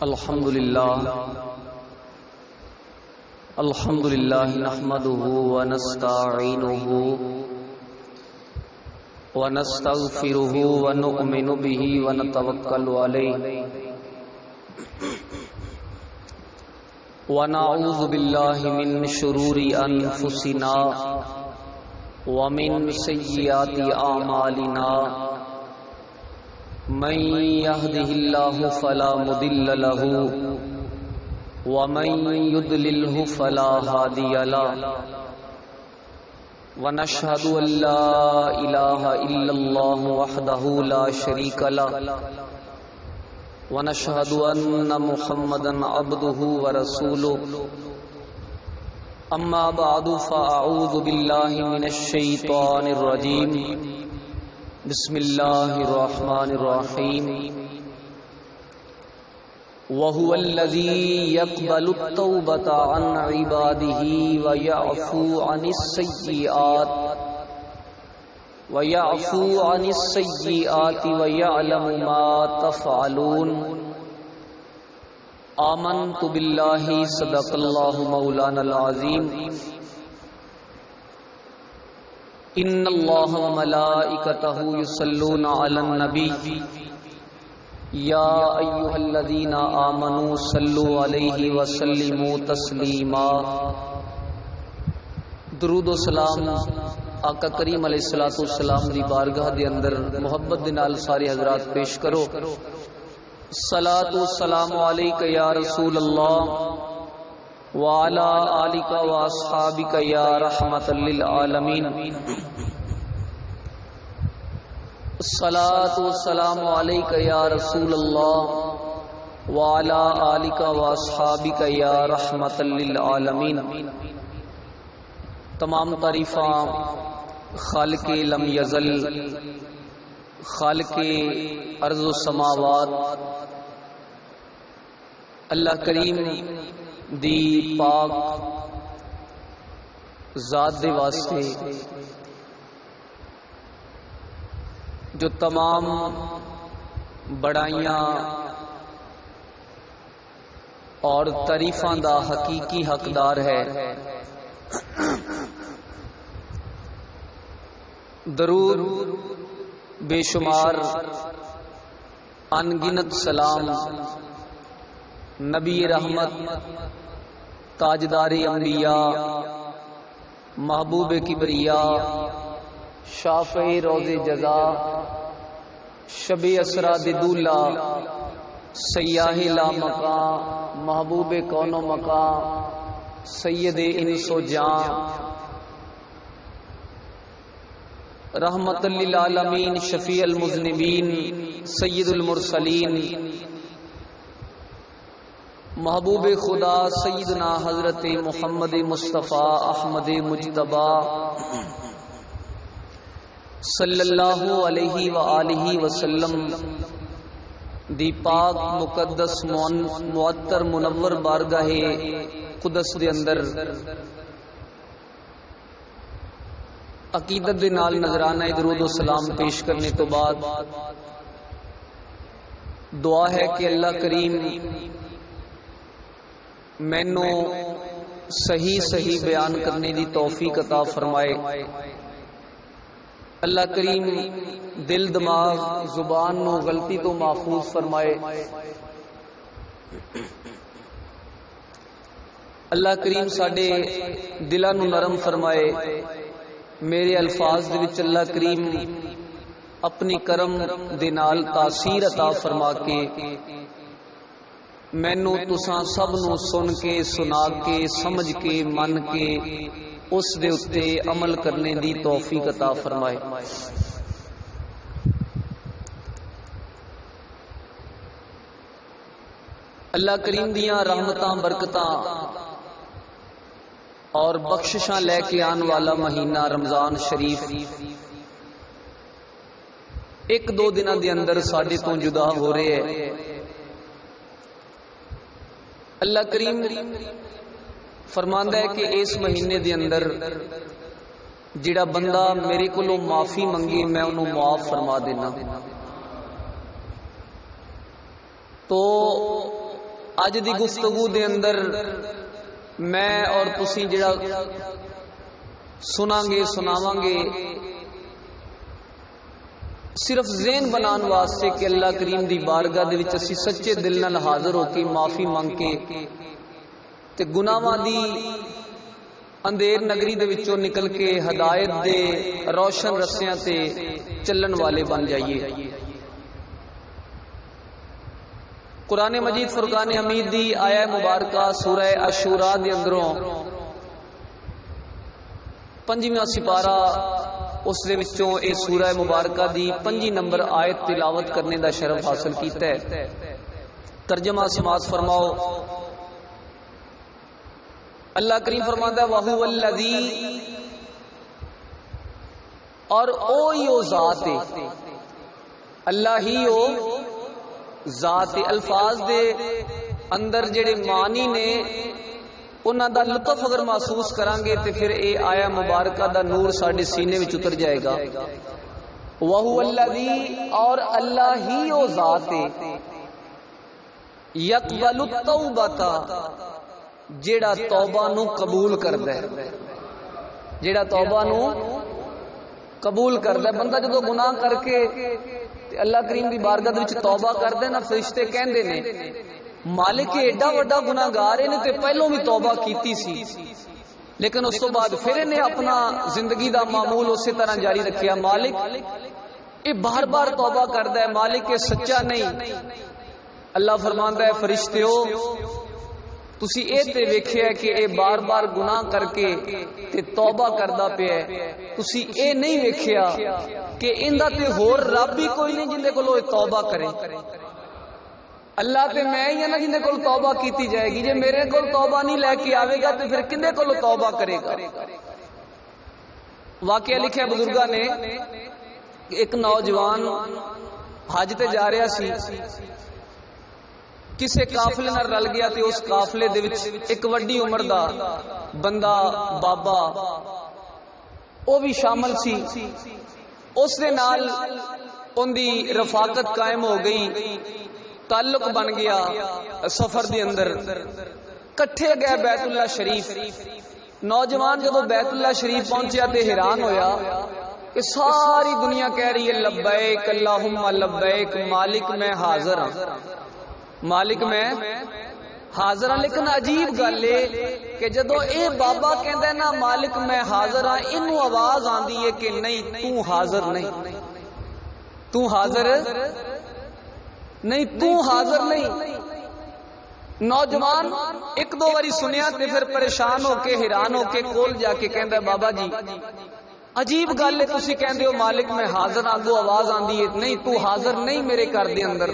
الحمدللہ نحمدہ ونستعینہ ونستغفرہ ونؤمن بہ ونتوکل علیہ ونعوذ باللہ من شرور انفسنا ومن سیئات اعمالنا من يهده الله فلا مضل له ومن يضلل فلا هادي له ونشهد أن لا إله إلا الله وحده لا شريك له ونشهد أن محمدا عبده ورسوله أما بعد فأعوذ بالله من الشيطان الرجيم بسم اللہ الرحمن الرحیم وَهُوَ الَّذِي يَقْبَلُ التَّوْبَةَ عَنْ عِبَادِهِ وَيَعْفُو عَنِ السَّيِّئَاتِ وَيَعْلَمُ مَا تَفْعَلُونَ آمنت باللہ صدق اللہ مولانا العظیم ان اللہ وملائکتہ یصلون علی النبی یا ایھا الذین آمنوا صلوا علیہ وسلموا تسلیما۔ درود و سلام آقا کریم علیہ الصلوۃ والسلام دی بارگاہ دے اندر محبت دے نال سارے حضرات پیش کرو۔ صلاۃ و سلام علیک یا رسول اللہ وعلی آلک و اصحابک یا رحمت للعالمین۔ الصلاۃ والسلام علیک یا رسول اللہ وعلی آلک و اصحابک یا رحمت للعالمین۔ تمام تعریفاں خالق لم یزل، خالق ارض و سماوات اللہ کریم دی پاک ذات دے واسطے جو تمام بڑائیاں اور تعریفاں دا حقیقی حقدار ہے۔ درود بے شمار انگنت سلام نبی رحمت تاجدار انبیاء محبوب کبریا شافع روز جزا شب اسرا ددولا سیاہ لا مقام محبوب کون و مقام سید انس و جان رحمت للعالمین شفیع المذنبین سید المرسلین محبوب خدا سیدنا حضرت محمد مصطفیٰ احمد مجتبی صلی اللہ علیہ وآلہ وسلم دی پاک مقدس معطر منور بارگاہ قدس دے اندر عقیدت دے نال نذرانہ درود و سلام پیش کرنے تو بعد دعا ہے کہ اللہ کریم مینوں صحیح بیان کرنے دی توفیق عطا فرمائے۔ اللہ کریم دل دماغ زبان نو غلطی تو محفوظ فرمائے۔ اللہ کریم ساڈے دلاں نو نرم فرمائے۔ میرے الفاظ دے وچ اللہ کریم اپنی کرم دے نال تاثیر عطا فرما کے مینوں تساں سب نو سن کے سنا کے سمجھ کے من کے اس دے اتے عمل کرنے دی توفیق عطا فرمائے۔ اللہ کریم دیاں رحمتاں برکتاں اور بخششاں لے کے آن والا مہینہ رمضان شریف ایک دو دنوں دے اندر ساڈے تو جدا ہو رہے ہیں۔ اللہ کریم فرماندا ہے کہ اس مہینے دے اندر جڑا بندہ میرے کولوں معافی منگے میں انہوں معاف فرما دینا. تو اج دی گفتگو دے اندر میں اور تسی جڑا سناں گے سناواں گے صرف ذہن بنان واسطے کہ اللہ کریم دی بارگاہ دے وچ اسی سچے دل نال حاضر ہو کے معافی مانگ کے تے گناہاں دی اندھیر نگری دے وچوں نکل کے ہدایت دے روشن رستیاں تے چلن والے بن جائیے۔ قرآن مجید فرقان حمید دی آیہ مبارکہ سورہ عاشوراء دے اندروں 5واں سپارہ اس دے وچوں اے سورہ مبارکہ دی 5 نمبر آیت تلاوت کرنے دا شرف حاصل کیتا ہے۔ ترجمہ سماعت فرماؤ۔ اللہ کریم فرماتا ہے وَهُوَ الَّذِي، اور او ذات ہے، اللہ ہی او ذات ہے۔ الفاظ دے اندر جڑے معنی نے انہاں دا لطف اگر محسوس کران گے تے پھر اے آیا مبارکہ دا نور ساڈے سینے وچ اتر جائے گا۔ وَهُوَ الَّذِي، اور اللہ ہی او ذات ہے، يَقْبَلُ التَّوْبَةَ، جیڑا توبہ نو قبول کردا ہے، جیڑا توبہ نو قبول کردا ہے۔ بندہ جدو گناہ کر کے اللہ کریم دی بارگاہ وچ توبہ کردا ہے نا، فرشتے کہندے نے مالک ایڈا وڈا گناہگار ہے نے تے پہلوں بھی توبہ کیتی سی، لیکن اس تو بعد پھر نے اپنا زندگی دا معمول اسی طرح جاری رکھیا۔ مالک یہ بار بار توبہ کردا ہے، مالک یہ سچا نہیں۔ اللہ فرماندا ہے فرشتیو تسی اے تے ویکھیا ہے کہ اے بار بار گناہ کر کے تے توبہ کردا پیا ہے، تسی اے نہیں ویکھیا کہ ایندا تے ہور رب ہی کوئی نہیں جندے کولوں توبہ کرے۔ اللہ تے میں ہی نا جندے کول توبہ کیتی جائے گی، جے میرے کول توبہ نہیں لے کے آوے گا تے پھر کندے کولوں توبہ کرے گا۔ واقعہ لکھیا بزرگاں نے، ایک نوجوان حج تے جا رہا سی، کسے قافلے نال رل گیا تے اس قافلے دے وچ ایک وڈی عمر دا بندہ بابا او بھی شامل سی، اس دے نال ان دی رفاقت قائم ہو گئی، تعلق بن گیا۔ سفر دے اندر کٹھے گئے بیت اللہ شریف۔ نوجوان جدو بیت اللہ شریف پہنچیا تے حیران ہویا کہ ساری دنیا کہہ رہی ہے لبیک اللہم لبیک، مالک میں حاضر ہاں، مالک میں حاضر ہاں۔ لیکن عجیب گل ہے کہ جدو اے بابا کہندا ہے نا مالک میں حاضر ہاں، اینو آواز آندی ہے کہ نہیں تو حاضر نہیں، تو حاضر نہیں، تو حاضر نہیں۔ نوجوان ایک دو باری سنیا تے پھر پریشان ہو کے حیران ہو کے کول جا کے کہندا ہے بابا جی عجیب گل ہے، تسی کہندے ہو مالک میں حاضر ہاں، اگوں آواز آندی ہے نہیں تو حاضر نہیں میرے گھر دے اندر۔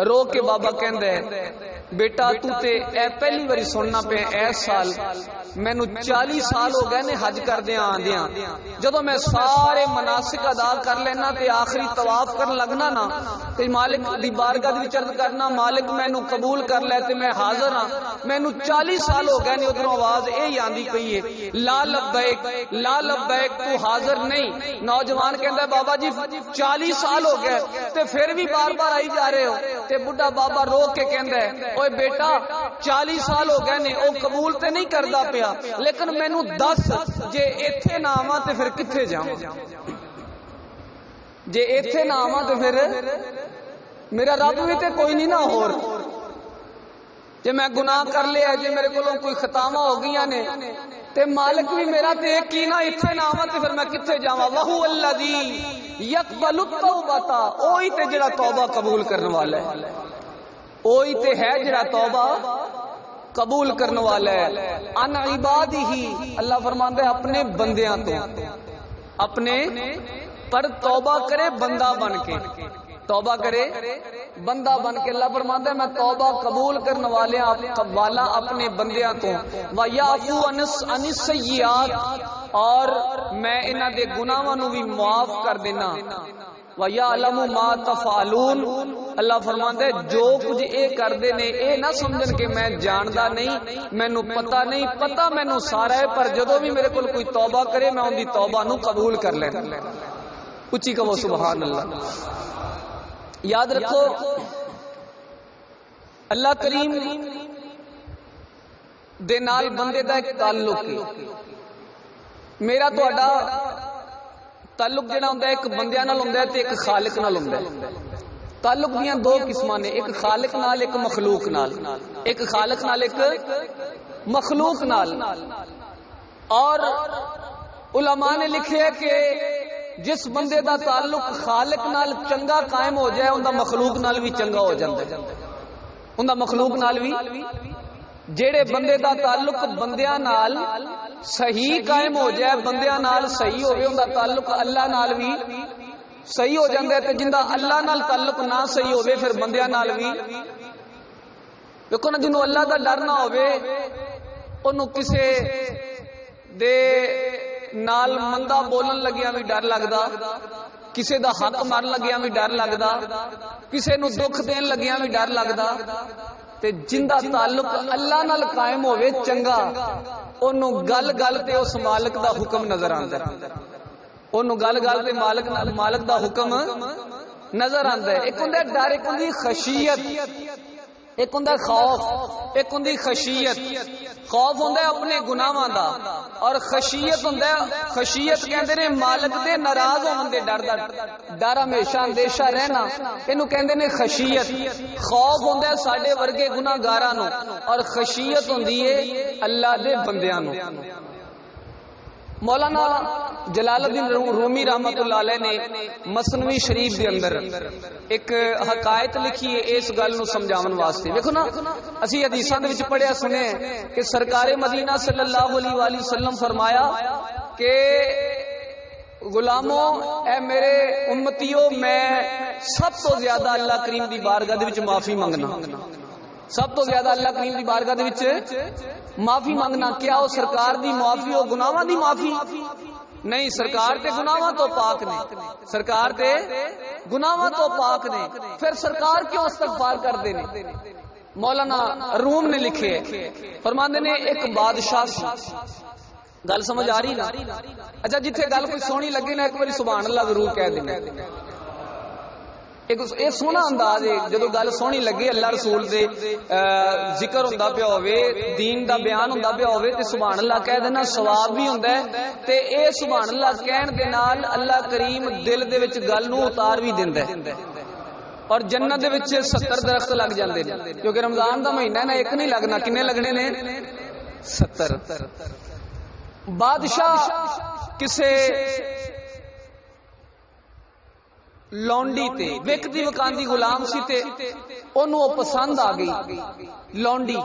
رو کے بابا کہندا ہے بیٹا تو تے اے پہلی باری سننا پہ اس سال مینوں 40 سال ہو گئے نے حج کردیاں آندیاں، جدو میں سارے مناسک ادا کر لینا تے آخری طواف کرن لگنا نا تے مالک دی بارگاہ وچ عرض کرنا مالک مینوں قبول کر لے تے میں حاضر ہاں، مینوں 40 سال ہو گئے نے ادھروں آواز اے آندی پئی ہے لا لبیک لا لبیک، تو حاضر نہیں۔ نوجوان کہندا ہے بابا جی 40 سال ہو گئے تے پھر بھی بار بار آئی جا رہے ہو، تے بڈھا بابا رو کے کہندا ہے اوے بیٹا 40 سال ہو گئے نے، او قبول تے نہیں کردا پیا، لیکن مینوں دس جے ایتھے نہ آواں تے پھر کتھے جاواں، جے ایتھے نہ آواں تے پھر میرا رب بھی تے کوئی نہیں نہ ہور، جے میں گناہ کر لیا، جے میرے کولوں کوئی خطاواں ہو گئیاں نے تے مالک بھی میرا تے ایک ہی نہ، ایتھے نہ آواں تے پھر میں کتھے جاواں۔ وَهُوَ الَّذِي يَقْبَلُ التَّوْبَةَ، اوہی تے جڑا توبہ قبول کرنے والا ہے، اوہی تے ہے جڑا توبہ قبول کرنے والا ہے۔ ان عبادہ، اللہ فرماندا ہے اپنے بندیاں تو، اپنے پر توبہ کرے بندہ بن کے، توبہ کرے بندہ بن کے۔ اللہ فرماندا ہے میں توبہ قبول کرنے والا اپنے بندیاں تو، وَيَعْفُو عَنِ السَّيِّئَاتِ، اور میں انہاں دے گناہاں نو بھی معاف کر دینا۔ وَيَعْلَمُ مَا تَفْعَلُونَ، اللہ فرماندا ہے جو کچھ اے کردے نے اے نہ سمجھن کہ میں جاندا نہیں، مینوں پتہ نہیں، پتہ مینوں سارا ہے، پر جدوں بھی میرے کول کوئی توبہ کرے میں ان دی توبہ نو قبول کر لینا۔ اچھی کہو سبحان اللہ۔ یاد رکھو اللہ کریم دے نال بندے دا ایک تعلق ہے. میرا تہاڈا تعلق جڑا ہوندا ہے ایک بندیاں نال ہوندا ہے تے ایک خالق نال ہوندا ہے. تعلق دیاں دو قسماں نے، ایک خالق نال ایک مخلوق نال. ایک خالق نال ایک مخلوق نال. اور علماء نے لکھیا کہ جس بندے دا تعلق خالق نال چنگا قائم ہو جائے اوندا مخلوق نال بھی چنگا ہو جاندا ہے. اوندا مخلوق نال بھی، جیڑے بندے دا تعلق بندیاں نال صحیح قائم ہو جائے، بندیاں نال صحیح ہوئے، اوندا تعلق اللہ نال بھی صحیح ہو جاندا ہے. تے جندا اللہ نال تعلق نہ صحیح ہوئے پھر بندیاں نال بھی، دیکھو نا، جنوں اللہ دا ڈر نہ ہوئے اونوں کسے دے نال مندا بولن لگیاں بھی ڈر لگدا، کسے دا حق مارن لگیاں بھی ڈر لگدا، کسے نو دکھ دین لگیاں بھی ڈر لگدا. تے جندا تعلق اللہ نال قائم ہوئے چنگا، اونوں گل گل تے اس مالک دا حکم نظر آندا ہے. اونوں گل گل تے مالک دا حکم نظر آندا ہے. ایک ہوندا ڈر، ایک ہوندی خشیت، ایک ہوندا خوف، ایک ہوندی خشیت. خوف ہوندا ہے اپنے گناہاں دا، اور خشیت ہوندا ہے، خشیت کہندے نے مالک دے ناراض ہون دے ڈر دا. ڈر ہمیشہ اندیشہ رہنا، اینو کہندے نے خشیت. خوف ہوندا ہے ساڈے ورگے گناہگاراں نو، اور خشیت ہوندی ہے اللہ دے بندیاں نو. مولانا جلال الدین رومی رحمت اللہ علیہ نے مثنوی شریف دے اندر ایک حقائق لکھی ہے اس گل نو سمجھاون واسطے. دیکھو نا، اسی حدیثاں دے وچ پڑھیا سنے کہ سرکار مدینہ صلی اللہ علیہ وآلہ وسلم فرمایا کہ غلاموں، اے میرے امتیوں، میں سب تو زیادہ اللہ کریم دی بارگاہ دے وچ معافی منگنا، سب تو زیادہ اللہ کریم دی بارگاہ دے وچ معافی منگنا. کیا وہ سرکار دی معافی ہو گناہاں دی معافی؟ نہیں، سرکار تے گناہاں تو پاک نے، سرکار تے گناہاں تو پاک نے، پھر سرکار کیوں استغفار کردے نے؟ مولانا روم نے لکھے، فرماندے نے ایک بادشاہ سی. گل سمجھ آ رہی نا؟ اچھا، جتھے گل کوئی سونی لگے نا ایک باری سبحان اللہ ضرور کہہ دینا. ایک سونا انداز ہے جدو گل سونی لگے، اللہ رسول دے ذکر ہوندا پیا ہوئے، دین دا بیان ہوندا پیا ہوئے تے سبحان اللہ کہہ دینا ثواب بھی ہوندا ہے. تے اے سبحان اللہ کہن دے نال اللہ کریم دل دے وچ گل نو اتار بھی دیندا ہے، اور جنت دے وچ 70 درخت لگ جاندے نے. کیونکہ رمضان دا مہینہ ہے نا، ایک نہیں لگنا، کنے لگنے نے؟ 70. بادشاہ کسے لونڈی تے وکدی وکاندی غلام سی تے اونوں پسند آ گئی لونڈی،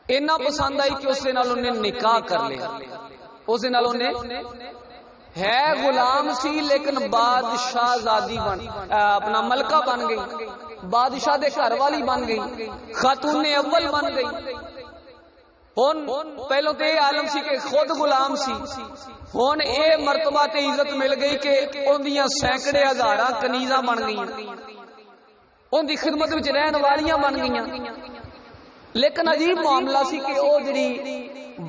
اینا پسند آئی کہ اس دے نال انہیں نکاح کر لیا. اس دے نال انہیں ہے غلام سی لیکن بادشاہ زادی بن اپنا ملکہ بن گئی، بادشاہ دے گھر والی بن گئی، خاتون اول بن گئی. ہن پہلو تے عالم سی کہ خود غلام سی، ہن اے مرتبہ تے عزت مل گئی کہ اوندیاں سینکڑے ہزاراں کنیزاں بن گئیاں، اوندی خدمت وچ رہن والیاں بن گئیاں. لیکن عجیب معاملہ سی کہ او جڑی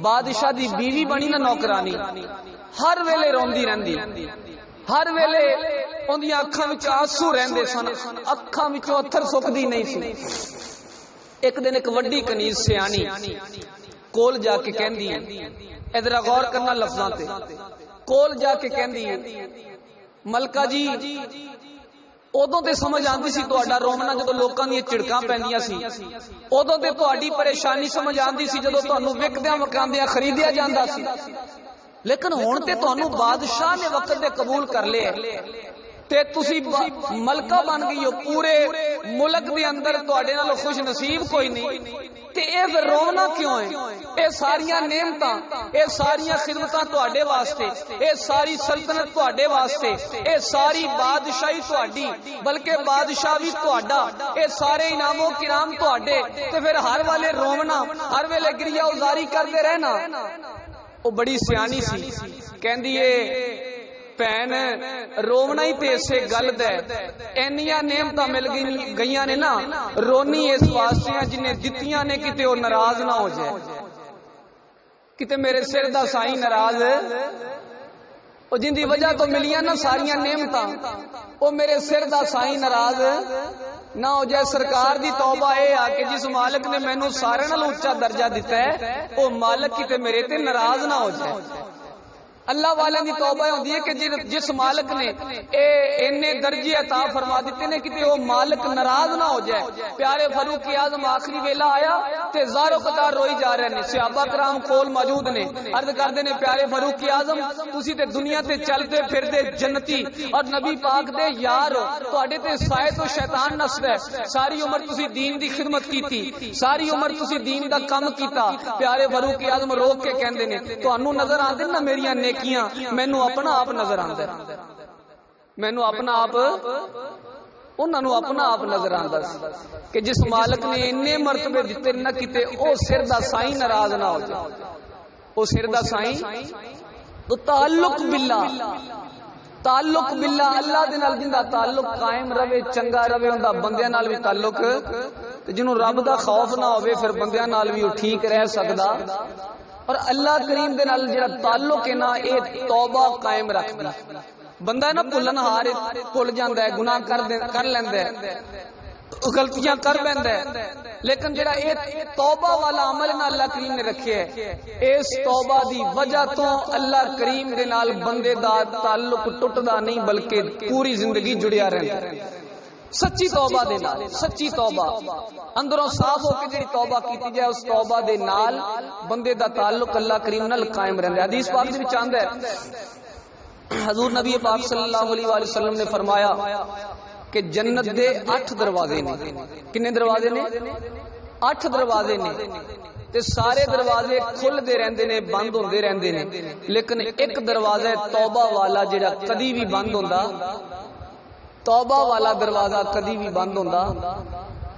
بادشاہ دی بیوی بنی نا نوکرانی، ہر ویلے روندی رہندی، ہر ویلے اوندیاں اکھاں وچ آنسو رہندے سن، اکھاں وچوں اتھر سکدی نہیں سی. ایک دن ایک وڈی کنیز سیانی کول جا کے کہندی ہے، ادھر غور کرنا لفظاں تے، کول جا کے کہندی ہے ملکہ جی ادوں تے سمجھ آندی سی تہاڈا رومنا جدوں لوکاں دی چڑکاں پیندیاں سی، ادوں تے تہاڈی پریشانی سمجھ آندی سی جدوں تانوں وکدیاں وکاندیاں خریدیا جاندا سی. لیکن ہن تے تانوں بادشاہ نے وقت دے قبول کر لیا تے تسی ملکہ بن گئی ہو، پورے ملک دے اندر تہاڈے نال خوش نصیب کوئی نہیں، تے اے پھر رونا کیوں ہے؟ اے ساریاں نعمتاں، اے ساریاں خدمتاں تہاڈے واسطے، اے ساری سلطنت تہاڈے واسطے، اے ساری بادشاہی تہاڈی، بلکہ بادشاہ بھی تہاڈا، اے سارے انعام و کرام تہاڈے، تے پھر ہر والے رونا، ہر ویلے گریہ ازاری کردے رہنا. او بڑی سیانی سی، کہندی اے بہن رونا ہی تے اسے گل دے، اینیاں نعمتاں مل گئیاں نے نا، رونی اس واسطے جنہیں دتیاں نے کتے وہ ناراض نہ ہو جائے، کتے میرے سر دا سائی ناراض، او جن دی وجہ تو ملیاں نا ساریاں نعمتاں، او میرے سر دا سائی ناراض نہ ہو جائے سرکار دی توبہ اے آ کہ جس مالک نے مینوں سارے نال اونچا درجہ دیتا ہے او مالک کتے میرے تے ناراض نہ ہو جائے۔ اللہ والے دی توبہ ہوندی ہے کہ جس مالک نے اینے درجے عطا فرما دیتے نے کہ وہ مالک ناراض نہ ہو جائے۔ پیارے فاروق اعظم آخری ویلا آیا تے زارو قطار روئی جا رہے نے، صحابہ کرام کول موجود نے، عرض کردے نے پیارے فاروق اعظم تسی تے دنیا تے چلتے پھردے جنتی اور نبی پاک دے یار ہو، تواڈے تے سائے تو شیطان نسدا ہے، ساری عمر تسی دین دی خدمت کیتی، ساری عمر تسی دین دا کم کیتا۔ پیارے فاروق اعظم روک کے کہندے نے تانوں نظر آندے نا میریاں نیکیاں، مینوں اپنا آپ نظر آندا ہے، مینوں اپنا آپ انہاں نوں اپنا آپ نظر آندا کہ جس مالک نے اتنے مرتبے دتے نہ کیتے او سر دا سائیں ناراض نہ ہو جائے، او سر دا سائیں تو تعلق باللہ اللہ دے نال جندا تعلق قائم رہے، چنگا رہے، اوندا بندیاں نال بھی تعلق، تے جنوں رب دا خوف نہ ہوے پھر بندیاں نال بھی ٹھیک رہ سکدا۔ اور اللہ کریم دے نال جڑا تعلق ہے نا اے توبہ قائم رکھدا، بندہ نا بھولن ہار بھول جاندا ہے، گناہ کر لیندا ہے، غلطیاں کر لیندا ہے، لیکن جڑا اے توبہ والا عمل نا اللہ کریم نے رکھیا ہے، اس توبہ دی وجہ تو اللہ کریم دے نال بندے دا تعلق ٹوٹدا نہیں بلکہ پوری زندگی جڑیا رہندا ہے۔ سچی توبہ دے نال، سچی توبہ اندروں صاف ہو کے جڑی توبہ کیتی جائے اس توبہ دے نال بندے دا تعلق اللہ کریم نال قائم رہندا ہے۔ حدیث پاک دے وچ آندا ہے حضور نبی پاک صلی اللہ علیہ وآلہ وسلم نے فرمایا کہ جنت دے 8 دروازے نے، کنے دروازے نے؟ 8 دروازے نے، تے سارے دروازے کھل دے رہندے نے، بند ہوندے رہندے نے، لیکن ایک دروازہ توبہ والا جڑا کدی بھی بند ہوندا، توبہ والا دروازہ کدی بھی بند ہوندا۔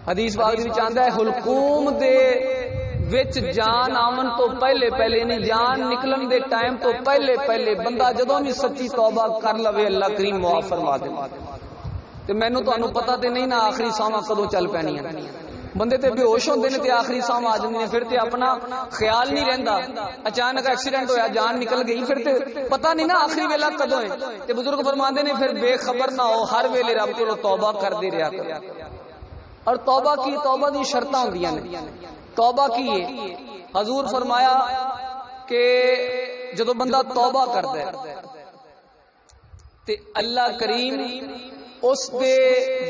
حدیث پاک وچ آندا ہے حلقوم دے وچ جان آمن تو پہلے نہیں، جان نکلن دے ٹائم تو پہلے بندہ جدوں بھی سچی توبہ کر لوے اللہ کریم معاف فرما دے۔ تے مینوں تانوں پتہ تے نہیں نا آخری ساواں کدوں چل پینیاں، بندے تے بے ہوش ہوندے نے تے آخری ساواں آ جاندے نے، پھر تے اپنا خیال نہیں رہندا، اچانک ایکسیڈنٹ ہویا جان نکل گئی، پھر تے پتہ نہیں نا آخری ویلا کدوں ہے۔ تے بزرگ فرماندے نے پھر بے خبر نہ ہو، ہر ویلے رب کولوں توبہ کردے رہیا کرو۔ اور توبہ کی توبہ دی شرطاں ہوندیاں نے، توبہ کی ہے حضور فرمایا کہ جدو بندہ توبہ کردا ہے تے اللہ کریم اس دے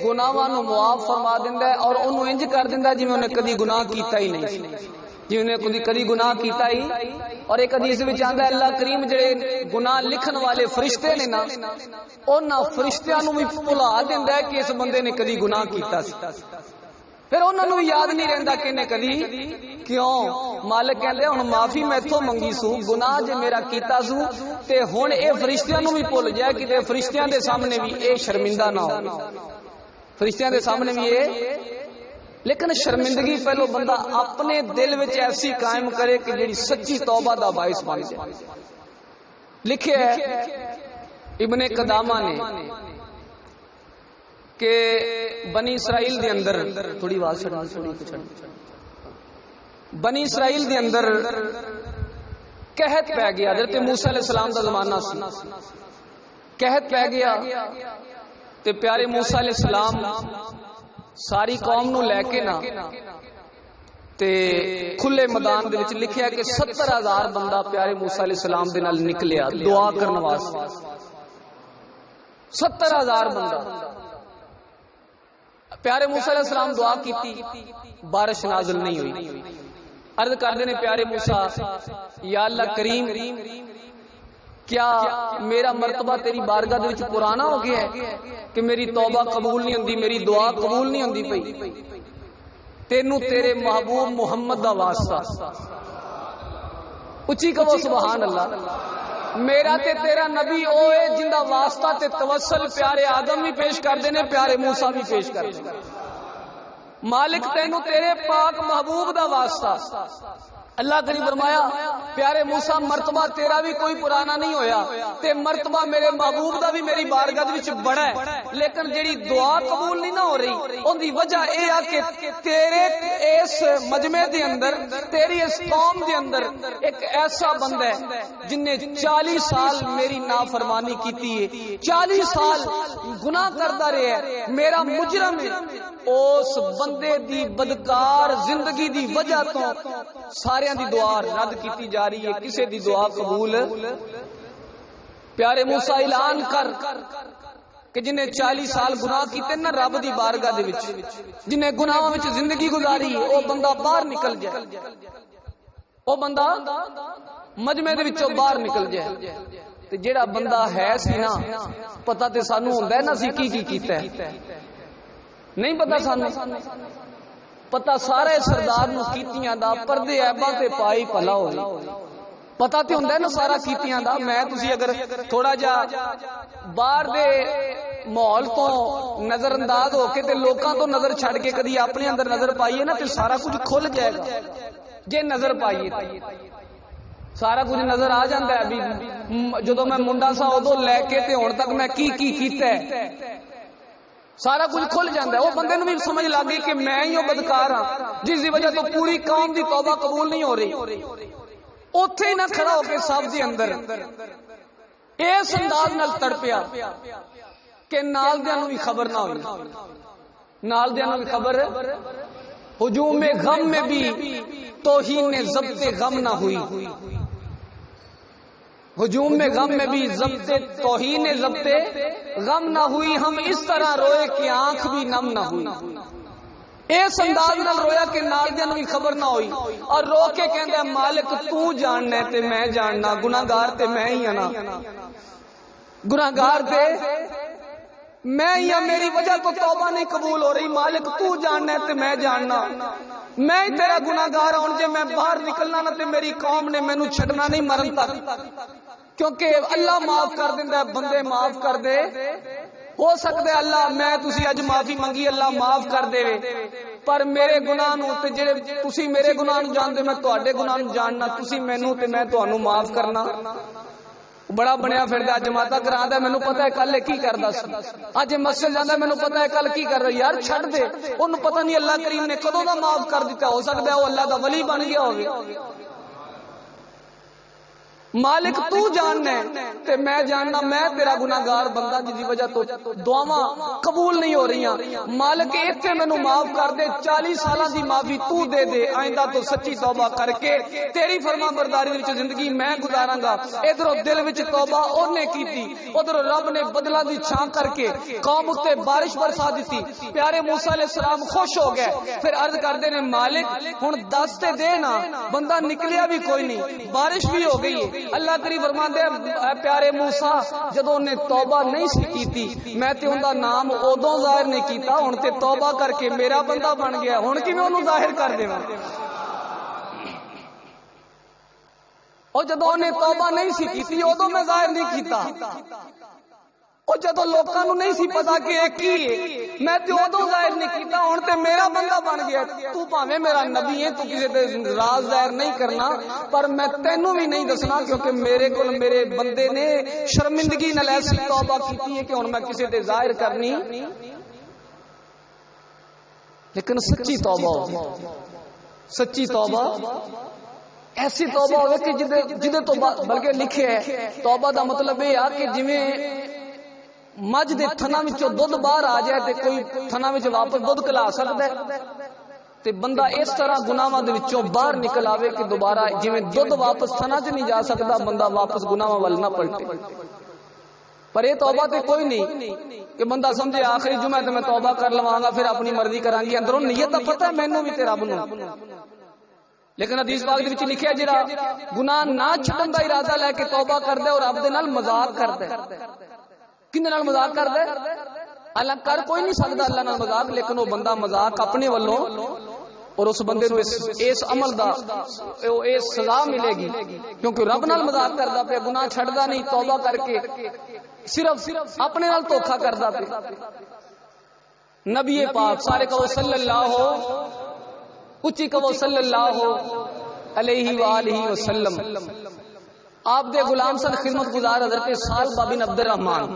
گناہاں نو معاف فرما دیندا ہے اور اونوں انج کر دیندا جویں اونے کدی گناہ کیتا ہی نہیں، جویں اونے کدی گناہ کیتا ہی۔ اور ایک حدیث وچ آندا ہے اللہ کریم جڑے گناہ لکھن والے فرشتے نے نا انہاں فرشتیاں نو بھی بھلا دیندا ہے کہ اس بندے نے کدی گناہ کیتا سی، پھر انہاں نو یاد نہیں رہندا کہ نے کدی کیوں۔ مالک کہندے ہن معافی میتھوں منگی سو، گناہ جے میرا کیتا سو تے ہن اے فرشتیاں نو بھی بھول جائے کہ فرشتیاں دے سامنے بھی اے شرمندہ نہ ہو، فرشتیاں دے سامنے بھی اے۔ لیکن شرمندگی پہلو بندہ اپنے دل وچ ایسی قائم کرے کہ جڑی سچی توبہ دا باعث بن جائے۔ لکھے ہے ابن قدامہ نے کہ بنی اسرائیل دے اندر تھوڑی آواز بنی اسرائیل دے اندر قحط پہ گیا، حضرت موسیٰ علیہ السلام دا زمانہ سی، قحط پہ گیا تے پیارے موسیٰ علیہ السلام ساری قوم نو لے کے نا تے کھلے میدان دے وچ لکھیا کہ 70,000 بندہ پیارے موسیٰ علیہ السلام دے نال نکلیا دعا کرن واسطے، 70,000 بندہ۔ پیارے موسیٰ علیہ السلام دعا کیتی، بارش نازل نہیں ہوئی۔ عرض کردے نے پیارے موسیٰ یا اللہ کریم کیا میرا مرتبہ تیری بارگاہ دے وچ پرانا ہو گیا ہے کہ میری توبہ قبول نہیں ہوندی، میری دعا قبول نہیں ہوندی پئی؟ تینوں تیرے محبوب محمد دا واسطہ، اچھی کہو سبحان اللہ۔ میرا تے تیرا نبی اوے جندا واسطہ تے توسل پیارے آدم بھی پیش کر دینے، پیارے موسیٰ بھی پیش کر دینے۔ مالک تینوں تیرے پاک محبوب دا واسطہ، اللہ کریم فرمایا پیارے موسیٰ مرتبہ تیرا بھی کوئی پرانا نہیں ہویا تے مرتبہ میرے محبوب دا بھی میری بارگاہ وچ بڑا ہے، لیکن جیڑی دعا قبول نہیں نہ ہو رہی ان دی وجہ اے آ کہ تیرے اس مجمع دے اندر، تیری اس قوم دے اندر ایک ایسا بندہ ہے جن نے 40 سال میری نافرمانی کیتی ہے، 40 سال گناہ کردا رہیا ہے، میرا مجرم ہے۔ اس بندے دی بدکار زندگی دی وجہ تو سارے دی دعا رد کیتی جا رہی ہے، کسے دی دعا قبول۔ پیارے موسیٰ اعلان کر کہ جنہیں 40 سال گناہ کیتے نا رب دی بارگاہ دے وچ، جنہیں گناہاں وچ زندگی گزاری ہے، او بندہ باہر نکل جائے، او بندہ مجمع دے وچوں باہر نکل جائے۔ تے جیڑا بندہ ہے سی نا، پتہ تے سانو ہوندا ہے نا سی کی کیتا ہے، نہیں پتہ سانو، پتہ سارے سردار نو کیتیاں دا پردے عیباں تے پائی پلا ہوئی، پتہ تے ہوندا ہے نا سارا کیتیاں دا۔ میں تسی اگر تھوڑا جا باہر دے ماحول تو نظر انداز ہو کے تے لوکاں تو نظر چھڑ کے کدی اپنے اندر نظر پائیے نا تے سارا کچھ کھل جائے گا، جے نظر پائیے سارا کچھ نظر آ جاندا ہے۔ ابھی جدوں میں منڈا سا ادوں لے کے تے ہن تک میں کی کیتا ہے، سارا کچھ کھل جاندہ ہے۔ وہ بندے نو بھی سمجھ لگ گئی کہ میں ہی بدکار ہاں جس دی وجہ تو پوری قوم دی توبہ قبول نہیں ہو رہی، اوتھے ہی نہ کھڑا ہو کے سب دے اندر اس انداز نال تڑپیا کہ نال دیاں نو بھی خبر نہ ہوئی، نال دیاں نو بھی خبر، ہجوم غم میں بھی توہین ضبط غم نہ ہوئی، ہجوم میں غم میں بھی ضبط توہین ضبط غم نہ ہوئی، ہم اس طرح روئے کہ آنکھ بھی نم نہ ہوئی۔ اس انداز نال رویا کہ نال دیاں نوں بھی خبر نہ ہوئی، اور رو کے کہندا ہے مالک تو جاننا ہے تے میں جاننا، گناہگار تے میں ہی ہاں نا، گناہگار تے میں ہی ہاں، میری وجہ تو توبہ نہیں قبول ہو رہی، مالک تو جاننا ہے تے میں جاننا، میں ہی تیرا گناہگار ہوں، جے میں باہر نکلنا نہ تے میری قوم نے مینوں چھڈنا نہیں مرن تک، کیونکہ اللہ معاف کر دیندا ہے، بندے معاف کر دے، ہو سکتا ہے اللہ میں تسی اج معافی منگی اللہ معاف کر دے، پر میرے گناہ نو تے جڑے تسی میرے گناہ نو جان دے میں تواڈے گناہ نو جاننا، تسی مینوں تے میں تانوں معاف کرنا۔ بڑا بنیا پھردا جماعتاں کراندا ہے، مینوں پتہ ہے کل کی کردا سی، اج مسجد جاندا ہے مینوں پتہ ہے کل کی کر رہا، یار چھڈ دے، اونوں پتہ نہیں اللہ کریم نے کدوں دا معاف کر دتا، ہو سکتا ہے وہ اللہ دا ولی بن گیا ہوگی۔ مالک تو جاننا ہے تے میں جاننا، میں تیرا گناہگار بندہ جس دی وجہ تو دعاواں قبول نہیں ہو رہی، مالک ایتھے مینوں معاف کر دے، 40 سالاں دی معافی تو دے دے، آئندہ تو سچی توبہ کر کے تیری فرما برداری وچ زندگی میں گزاراں گا۔ ادھروں دل وچ توبہ اونے کیتی، ادھروں رب نے بدلہ دی چھاں کر کے قوم اتے بارش برسا دیتی، پیارے موسیٰ علیہ السلام خوش ہو گئے، پھر عرض کردے نے مالک ہن دس تے دے نا، بندہ نکلیا بھی کوئی نہیں، بارش بھی ہو گئی ہے۔ اللہ کریم فرماندے اے پیارے موسیٰ جدوں نے توبہ نہیں سی کیتی میں تے اوندا نام اودوں ظاہر نہیں کیتا، ہن تے توبہ کر کے میرا بندہ بن گیا، ہن کیویں اونوں ظاہر کر دیواں؟ او جدوں نے توبہ نہیں سی کیتی اودوں میں ظاہر نہیں کیتا، او جدوں لوکاں نوں نہیں سی پتا کہ اے کی ہے میں تے اودوں ظاہر نہیں کیتا، ہن تے میرا بندہ بن گیا۔ تو بھاویں میرا نبی ہے، تو کسے تے راز ظاہر نہیں کرنا، پر میں تینوں بھی نہیں دسنا، کیونکہ میرے کول میرے بندے نے شرمندگی نال ایسی توبہ کیتی ہے کہ ہن میں کسے تے ظاہر کرنی، لیکن سچی توبہ ہوگی، سچی توبہ ایسی توبہ ہوئے کہ جدے تو بلکہ لکھے ہے توبہ دا مطلب یہ ہے کہ جویں مجھ دے تھنا وچوں دودھ باہر آ جائے تے کوئی تھنا وچ واپس دودھ کلا سکدا ہے، تے بندہ اس طرح گناہاں دے وچوں باہر نکل آوے کہ دوبارہ جویں دودھ واپس تھنا چ نہیں جا سکدا، بندہ واپس گناہاں ول نہ پلٹے۔ پر یہ توبہ تے کوئی نہیں کہ بندہ سمجھے آخری جمعہ تے میں توبہ کر لواں گا پھر اپنی مرضی کراں گی، اندروں نیت دا پتہ ہے مینوں بھی تے رب نوں، لیکن حدیث پاک دے وچ لکھیا جڑا گناہ نہ چھڈن دا ارادہ لے کے توبہ کردا ہے اور رب دے نال مذاق کردا ہے، کنے نال مذاق کردا ہے؟ اللہ کر کوئی نہیں سکدا اللہ نال مذاق، لیکن وہ بندہ مذاق اپنے والوں، اور اس بندے نو اس عمل دا اس سزا ملے گی، کیونکہ رب نال مذاق کردا پیا، گناہ چھڈدا نہیں، توبہ کر کے صرف اپنے نال دھوکا کردا پیا۔ نبی پاک سارے کہو صلی اللہ ہو، اچھی کہو صلی اللہ ہو، علیہ وآلہ وسلم آپ دے غلام سن خدمت گزار حضرت سالبہ بن عبد الرحمن.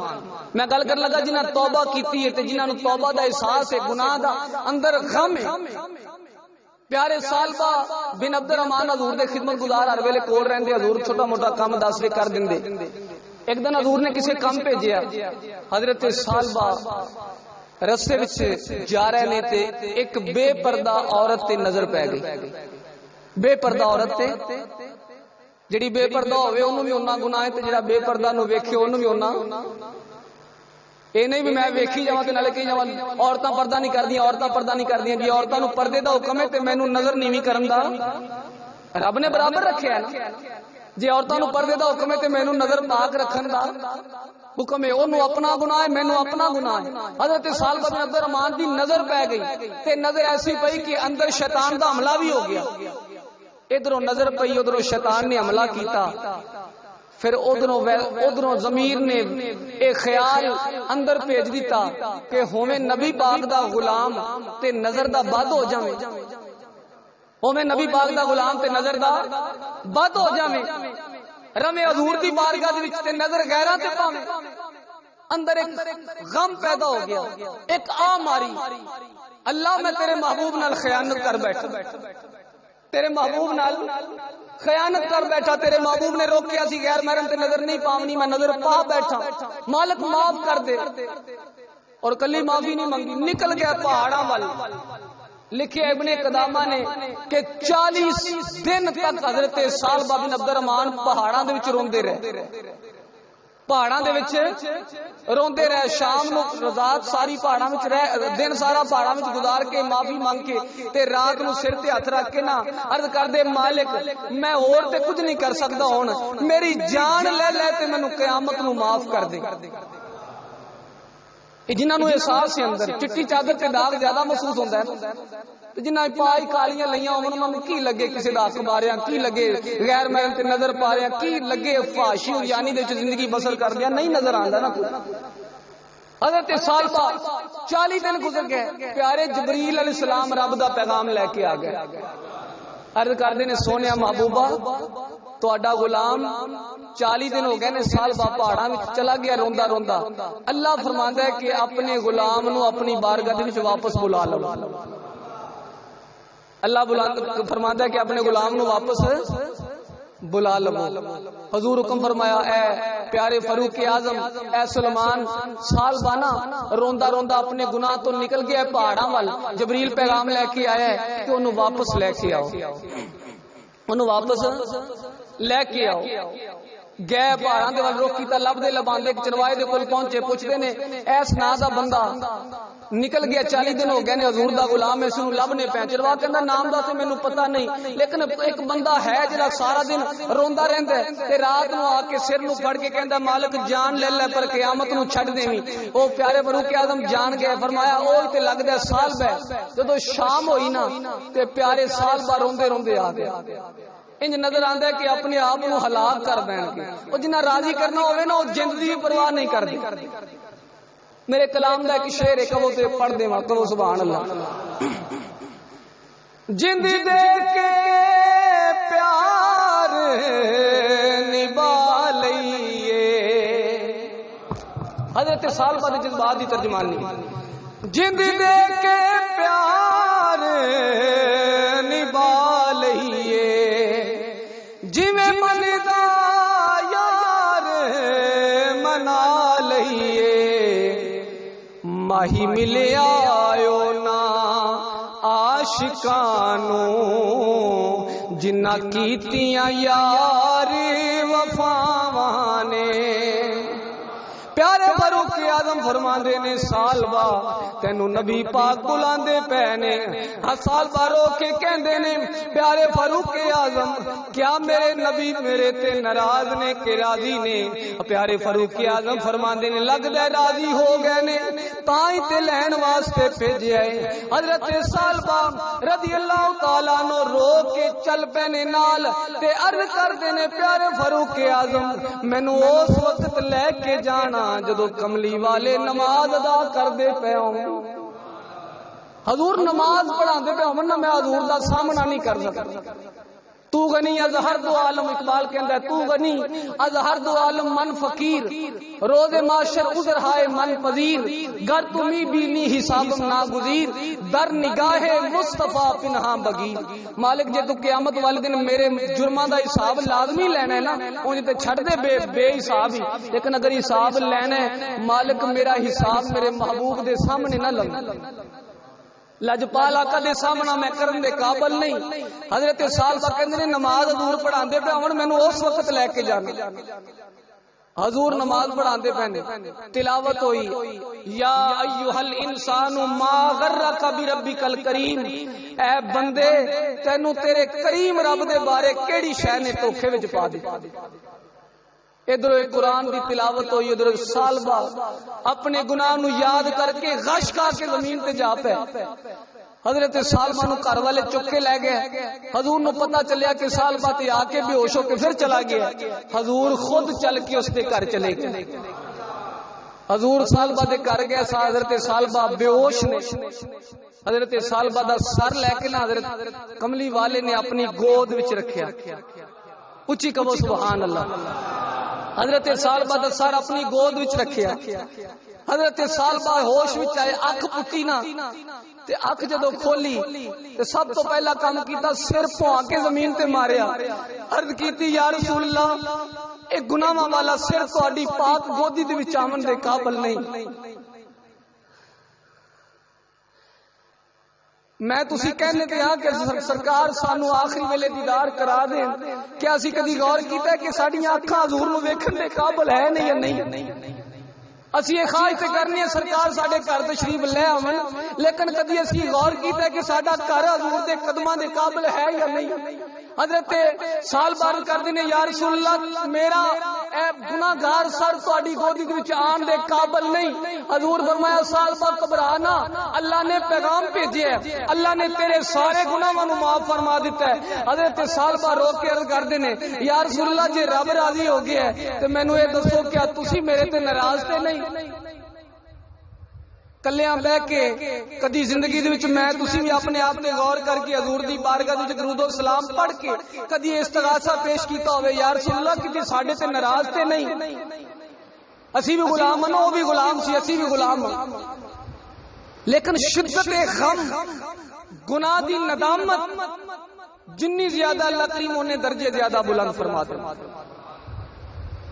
میں گل کر لگا جنہاں توبہ کیتی ہے تے جنہاں نو توبہ دا احساس ہے گناہ دا اندر غم ہے. پیارے سالبہ بن عبد الرحمن حضور دے خدمت گزار ہر ویلے کول رہندے. حضور چھوٹا موٹا کام دس کے کر دیندے. ایک دن حضور نے کسے کام بھیجیا. حضرت سالبہ رستے وچ جا رہے نے تے ایک بے پردہ عورت تے نظر پے گئی. بے پردہ عورت تے جڑی بے پردہ ہوئے انہوں بھی انہاں گناہ ہے تے جڑا بے پردہ نو ویکھے انہوں بھی انہاں. اے نہیں بھی میں ویکھی جاواں تے نالے کہی جاواں عورتاں پردہ نہیں کردیاں عورتاں پردہ نہیں کردیاں. جی عورتاں نو پردے دا حکم ہے تے مینوں نظر نیویں کرن دا رب نے برابر رکھیا ہے نا. جی عورتاں نو پردے دا حکم ہے تے مینوں نظر پاک رکھن دا حکم ہے. انہوں اپنا گناہ ہے مینوں اپنا گناہ ہے. حضرت سالبہ بن عبد الرحمن دی نظر پے گئی تے نظر ایسی پئی کہ اندر شیطان دا حملہ بھی ہو گیا. ادھروں نظر پئی ادھروں شیطان نے حملہ کیتا. پھر ادھروں ضمیر نے ایک خیال اندر بھیج دیتا کہ ہوویں نبی پاک دا غلام تے نظر دا بد ہو جاویں. ہوویں نبی پاک دا غلام تے نظر دا بد ہو جاویں. رمے حضور دی بارگاہ دے وچ تے نظر غیراں تے پاویں. اندر ایک غم پیدا ہو گیا. ایک آ ماری اللہ میں تیرے محبوب نال خیانت کر بیٹھا. تیرے محبوب نال خیانت کر بیٹھا. تیرے محبوب نے روکیا سی غیر محرم تے نظر نہیں پاونی میں نظر پا بیٹھا. مالک معاف کر دے. اور کلی معافی نہیں منگی نکل گیا پہاڑاں وال. لکھے ابن قدامہ نے کہ 40 دن تک حضرت سالبہ بن عبد الرحمن پہاڑاں دے وچ روندے رہے. پہاڑاں دے وچ روندے رہے. شام نو رات ساری پہاڑاں وچ رہ دن سارا پہاڑاں وچ گزار کے معافی مانگ کے تے رات نو سر تے ہاتھ رکھ کے نا عرض کر دے مالک میں اور تے کچھ نہیں کر سکدا ہن میری جان لے لے تے مینوں قیامت نو معاف کر دے. جنہاں نو احساس ہے اندر چٹی چادر تے داغ زیادہ محسوس ہوندا ہے. جنہاں پائی کالیاں لیاں انہاں نوں کی لگے کسے دا حق ماریا کی لگے غیر محرم تے نظر پا رہا کی لگے فحاشی یعنی دے وچ زندگی بسر کر دیا نہیں نظر آندا نا کوئی. حضرت سالبہ 40 دن گزر گئے. پیارے جبریل علیہ السلام رب دا پیغام لے کے آ گئے. عرض کردے نے سونیا محبوبہ تہاڈا غلام 40 دن ہو گئے نے سالبہ پہاڑاں وچ چلا گیا روندا روندا. اللہ فرماندا ہے کہ اپنے غلام نو اپنی بارگاہ وچ واپس بلا لو. اللہ فرماندا ہے کہ اپنے غلام نو واپس بلا لو. حضور حکم فرمایا اے پیارے فاروق اعظم اے سلمان سالبہ نا روندا روندا اپنے گناہ تو نکل گیا پہاڑاں وال. جبریل پیغام لے کے آیا ہے کہ انہوں واپس لے کے آؤ. انہوں واپس لے کے آؤ. گئے پہاڑاں دے وال رخ کیتا لب دے لباندے چروائے دے کول پہنچے پوچھدے نے ایس نا دا بندہ نکل گیا 40 دن ہو گئے نے حضور دا غلام اس نو لبنے پے. چروا کہندا نام دا تے مینوں پتہ نہیں لیکن ایک بندہ ہے جڑا سارا دن روندا رہندا ہے تے رات نو آ کے سر نو پھڑ کے کہندا مالک جان لے لے پر قیامت نو چھڈ دیویں. او پیارے فاروق اعظم جان گئے. فرمایا اوہی تے لگدا سالبہ جدوں شام ہوئی نا تے پیارے سالبہ روندے روندے آ گیا. انج نظر آندا ہے کہ اپنے آپ نو ہلاک کر دین گے. او جنہ راضی کرنا ہوے نا او جند دی پرواہ نہیں کردے. میرے کلام دا ایک شعر ہے کہو تے پڑھ دیواں کہو سبحان اللہ. جند دے کے پیار نبھا لئیے. حضرت سالبہ دے جذبات دی ترجمانی جند دے کے پیار نبھا لئیے جویں مندا یار منا لئیے. ماہی ملیا آیو نا عاشقانو جنہ کیتیاں یار وفاواں نے. پیارے فاروق اعظم فرماندے نے سالبہ تینو نبی پاک بلاندے پے نے. سالبہ رو کے کہندے نے پیارے فاروق اعظم کیا میرے نبی میرے تے ناراض نے کہ راضی نے. پیارے فاروق اعظم فرماندے نے لگدا راضی ہو گئے نے تاں تے لین واسطے بھیجیا ہے. حضرت سالبہ رضی اللہ تعالیٰ عنہ رو کے چل پے نے نال تے عرض کردے نے پیارے فاروق اعظم مینوں اس وقت لے کے جانا جدو کملی والے نماز ادا کر دے پے ہوں. حضور نماز پڑھا دے پے ہوں نا میں حضور دا سامنا نہیں کر سکتا. تو غنی از ہر دو عالم، اقبال کہندا ہے تو غنی از ہر دو عالم من فقیر، روز معاشر عذر ہائے من پذیر، گر تمہیں بینی حسابم ناگزیر، در نگاہ مصطفیٰ پنہاں بگیر۔ مالک جے تو قیامت والے دن میرے جرماں دا حساب لازمی لینا ہے نا، اونج تے چھڑ دے بے حساب ہی، لیکن اگر حساب لینا ہے مالک میرا حساب میرے محبوب دے سامنے نہ لگا، لجپال آقا دے سامنا میں کرن دے قابل نہیں۔ حضرت سالبہ کہندے نے نماز حضور پڑھاندے پے ہون مینوں اس وقت لے کے جانا، حضور نماز پڑھاندے پے تلاوت ہوئی یا ایھا الانسان ما غرک بربک الکریم، اے بندے تینوں تیرے کریم رب دے بارے کیڑی شے نے دھوکھے وچ پا دتا۔ ادھر قرآن دی تلاوت ہوئی، ادھر سالبہ اپنے گناہ نو یاد کر کے غش کھا کے زمین تے جا پے۔ حضرت سالبہ نو گھر والے چک کے لے گئے، حضور نو پتہ چلیا کہ سالبہ تے آ کے بے ہوش ہو کے پھر چلا گیا، حضور خود چل کے اس دے گھر چلے گئے۔ حضور سالبہ دے گھر گئے، حضرت سالبہ بے ہوش نے، حضرت سالبہ دا سر لے کے نا حضرت کملی والے نے اپنی گود وچ رکھیا، اچھی کہو سبحان اللہ۔ حضرت سالبہ دا سر اپنی گود وچ رکھیا، حضرت سالبہ ہوش وچ آئے، اکھ پٹی نا تے اکھ جدو کھولی تے سب تو پہلا کام کیتا سر پھوا کے زمین تے ماریا، عرض کیتی یا رسول اللہ اے گناہاں والا سر تہاڈی پاک گودی دے وچ آون دے قابل نہیں۔ میں تسی کہنے تے ہاں کہ سرکار سانو آخری ویلے دیدار کرا دیں، کیا اسی کدی غور کیتا ہے کہ ساڈیاں اکھاں حضور نو ویکھن دے قابل ہے نہیں یا نہیں؟ اسی یہ خواہش تے کرنی ہے سرکار ساڈے گھر تشریف لے آون، لیکن کدی اسی غور کیتا ہے کہ ساڈا گھر حضور دے قدماں دے قابل ہے یا نہیں؟ حضرت سال بار کر دینے یا رسول اللہ میرا اے گناہگار سر تہاڈی گودی وچ آن دے قابل نہیں۔ حضور فرمایا سال بار گھبرانا، اللہ نے پیغام بھیجیا ہے، اللہ نے تیرے سارے گناہاں نو معاف فرما دیتا ہے۔ حضرت سال بار رو کے عرض کر دینے یا رسول اللہ جے رب راضی ہو گیا ہے تے مینوں اے دسو کیا تسی میرے تے ناراض تے نہیں؟ کلیاں بہ کے کدی زندگی دے وچ میں تسی بھی اپنے آپ تے غور کر کے حضور دی بارگاہ وچ درود و سلام پڑھ کے کدی استغاثہ پیش کیتا ہوے یا رسول اللہ کدی ساڈے تے ناراض تے نہیں؟ اسی بھی غلام ہاں، او بھی غلام سی، اسی بھی غلام ہاں، لیکن شدت غم گناہ دی ندامت جنی زیادہ اللہ کریم انہیں درجے زیادہ بلند فرما دے۔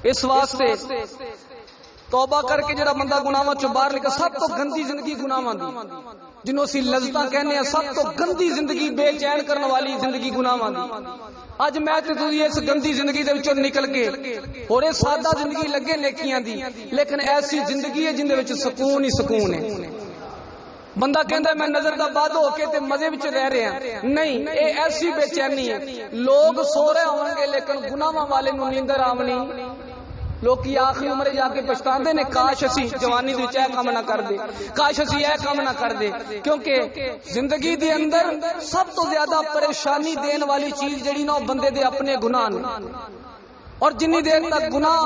اس واسطے توبہ کر کے جڑا بندہ گناہاں چوں باہر نکل، سب تو گندی زندگی گناہاں دی جنوں اسی لذتاں کہنے ہیں، سب تو گندی زندگی بے چین کرنے والی زندگی گناہاں دی۔ اج میں تے تسی اس گندی زندگی دے وچوں نکل کے اور سادہ زندگی لگے نیکیاں دی، لیکن ایسی زندگی ہے جن دے وچ سکون ہی سکون ہے۔ بندہ کہندا میں نظر دا باد ہو کے تے مزے وچ رہ رہے ہیں، نہیں اے ایسی بے چینی ہے۔ لوگ سو رہے ہون گے لیکن گناہاں والے نوں نیندر آونی، لوگ کی آخری عمر جا کے پچھتاندے نے کاش اسی جوانی دے وچ اے کام نہ کر دے، کاش اسی اے کام نہ کر دے، کیونکہ زندگی دے اندر سب تو زیادہ پریشانی دین والی چیز جڑی نا بندے دے اپنے گناہ نے، اور جنی دیر تک گناہ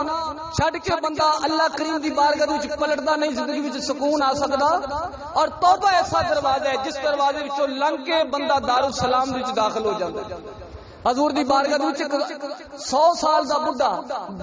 چھڈ کے بندہ اللہ کریم دی بارگاہ وچ پلٹدا نہیں زندگی وچ سکون آ سکدا۔ اور توبہ ایسا دروازہ ہے جس دروازے وچوں لنگ کے بندہ دارالسلام وچ داخل ہو جاندا ہے۔ حضور دی بارگاہ وچ 100 سال دا بڈھا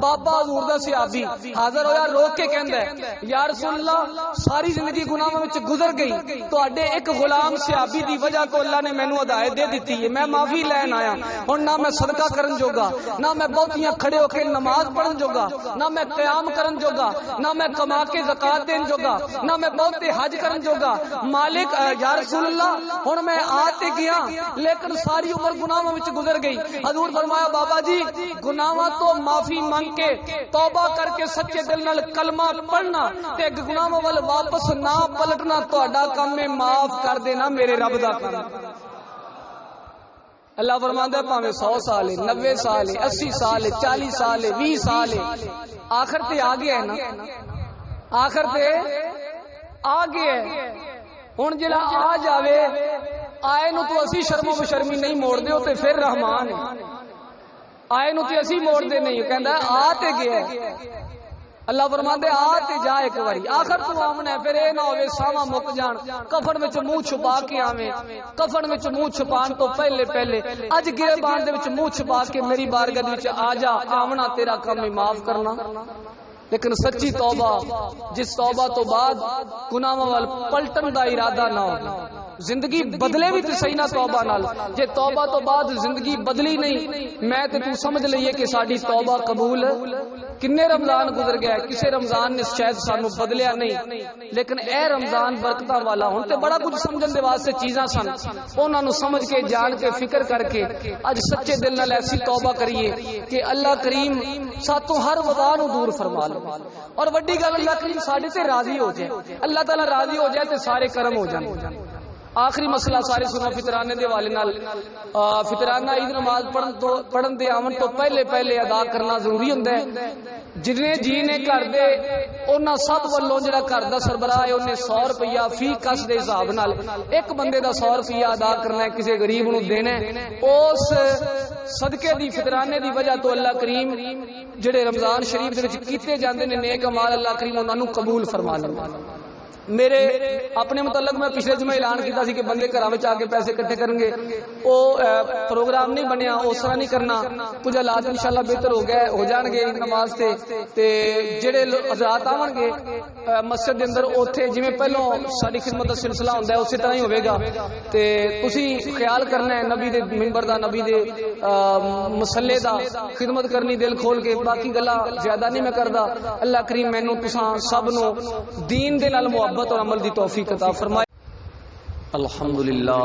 بابا حضور دا صحابی حاضر ہویا، رو کے کہندا ہے یا رسول اللہ ساری زندگی گناہاں وچ گزر گئی، تواڈے ایک غلام صحابی دی وجہ تو اللہ نے مینوں ہدایت دے دتی ہے، میں معافی لین آیا، ہن نہ میں صدقہ کرن جوگا، نہ میں بہتیاں کھڑے ہو کے نماز پڑھن جوگا، نہ میں قیام کرن جوگا، نہ میں کما کے زکات دین جوگا، نہ میں بہتے حج کرن جوگا، مالک یا رسول اللہ ہن میں آ تے گیا لیکن ساری عمر گناہاں وچ گزر گئی۔ حضور فرمایا بابا جی گناہاں تو معافی مانگ کے توبہ کر کے سچے دل نال کلمہ پڑھنا تے گناہاں ول واپس نہ پلٹنا تہاڈا کم ہے، معاف کر دینا میرے رب دا کم۔ اللہ فرماندا ہے بھاویں 100 سال ہے، 90 سال ہے، 80 سال ہے، 40 سال ہے، 20 سال ہے، آخر تے آ گیا ہے نا، آخر تے آ گیا ہے۔ ہن جڑا آ جاوے آئے نو تو اسی شرم و بشرمی نہیں موڑ دے، تے پھر رحمان ہے، آئے نو تے اسی موڑ دے نہیں، کہندا آ تے گیا ہے۔ اللہ فرماندے آ تے جا ایک واری آخر تو آمنا ہے پھر اے نہ ہوے ساواں مک جان کفن وچ منہ چھپا کے آویں کفن وچ منہ چھپان تو پہلے اج گربان دے وچ منہ چھپا کے میری بارگاہ وچ آ جا آونا تیرا کم ہی معاف کرنا لیکن سچی توبہ جس توبہ تو بعد گناہاں وال پلٹن دا ارادہ نہ ہو زندگی بدلے بھی تو صحیح نہ توبہ نال جے توبہ تو بعد زندگی بدلی نہیں میں تے تو سمجھ لئیے کہ ساڈی توبہ قبول کنے رمضان گزر گیا کسے رمضان نے شاید سانو بدلیا نہیں لیکن اے رمضان برکتاں والا ہن تے بڑا کچھ سمجھن دے واسطے چیزاں سن انہاں نو سمجھ کے جان کے فکر کر کے اج سچے دل نال ایسی توبہ کریے کہ اللہ کریم ساتوں ہر وبا نو دور فرما لے اور وڈی گل اللہ کریم ساڈے تے راضی ہو جائے اللہ تعالی راضی ہو جائے تے سارے کرم ہو جان آخری مسئلہ سارے سنا فطرانے دے والے نال فطرانہ عید نماز پڑھن دے آمن تو پہلے ادا کرنا ضروری ہوندا ہے جنے جی نے گھر دے انہاں سب والوں جڑا گھر دا سربراہ ہے انہیں 100 روپیہ فی کس دے حساب نال ایک بندے دا 100 روپیہ ادا کرنا ہے کسی غریب نو دینا ہے اس صدقے دی فطرانے دی وجہ تو اللہ کریم جڑے رمضان شریف دے وچ کیتے جاندے نے نیک اعمال اللہ کریم انہاں نو قبول فرما لیندا میرے اپنے متعلق میں پچھلے جمعے اعلان کیتا سی کہ بندے گھراں وچ آ کے پیسے اکٹھے کرن گے او پروگرام نہیں بنیا اس طرح نہیں کرنا کچھ حالات انشاءاللہ بہتر ہو گئے ہو جان گے عید نماز تے جڑے حضرات آون گے مسجد دے اندر اوتھے جویں پہلوں ساری خدمت دا سلسلہ ہوندا ہے اسی طرح ہی ہوے گا تے تسی خیال کرنا ہے نبی دے منبر دا نبی دے مصلی دا خدمت کرنی دل کھول کے باقی گلاں زیادہ نہیں میں کردا اللہ کریم مینوں تساں سب نو دین دے نال محبت اور عمل دی توفیق عطا فرمائے الحمدللہ